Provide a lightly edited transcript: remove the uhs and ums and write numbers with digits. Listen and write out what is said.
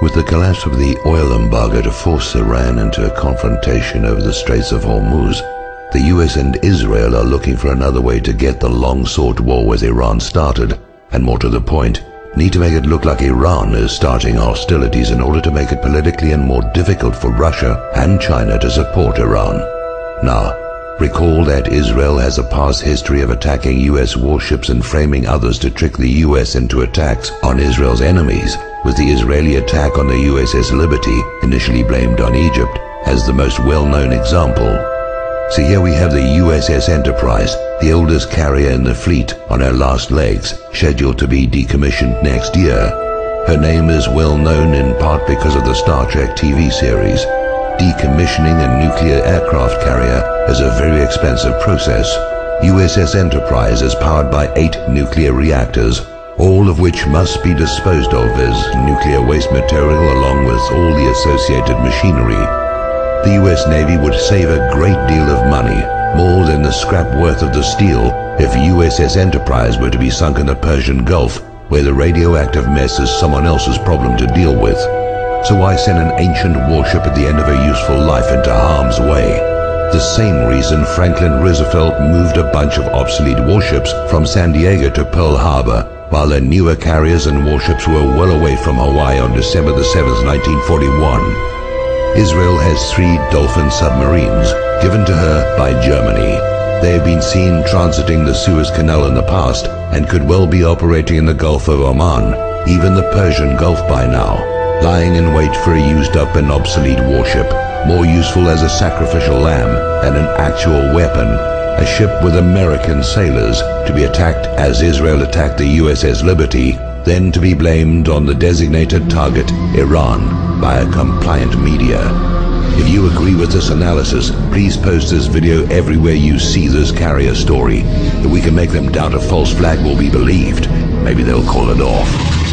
With the collapse of the oil embargo to force Iran into a confrontation over the Straits of Hormuz, the US and Israel are looking for another way to get the long-sought war with Iran started, and more to the point, need to make it look like Iran is starting hostilities in order to make it politically and more difficult for Russia and China to support Iran. Now, recall that Israel has a past history of attacking US warships and framing others to trick the US into attacks on Israel's enemies, with the Israeli attack on the USS-Liberty, initially blamed on Egypt, as the most well-known example. So here we have the USS-Enterprise, the oldest carrier in the fleet, on her last legs, scheduled to be decommissioned next year. Her name is well known in part because of the Star Trek TV series. Decommissioning a nuclear aircraft carrier is a very expensive process. USS Enterprise is powered by 8 nuclear reactors, all of which must be disposed of as nuclear waste material along with all the associated machinery. The US Navy would save a great deal of money, more than the scrap worth of the steel, if USS Enterprise were to be sunk in the Persian Gulf, where the radioactive mess is someone else's problem to deal with. So why send an ancient warship at the end of her useful life into harm's way? The same reason Franklin Roosevelt moved a bunch of obsolete warships from San Diego to Pearl Harbor, while their newer carriers and warships were well away from Hawaii on December the 7th, 1941. Israel has 3 Dolphin submarines, given to her by Germany. They have been seen transiting the Suez Canal in the past, and could well be operating in the Gulf of Oman, even the Persian Gulf by now, lying in wait for a used-up and obsolete warship, more useful as a sacrificial lamb than an actual weapon, a ship with American sailors, to be attacked as Israel attacked the USS-Liberty, then to be blamed on the designated target, Iran, by a compliant media. If you agree with this analysis, please post this video everywhere you see this carrier story. If we can make them doubt a false flag will be believed, maybe they'll call it off.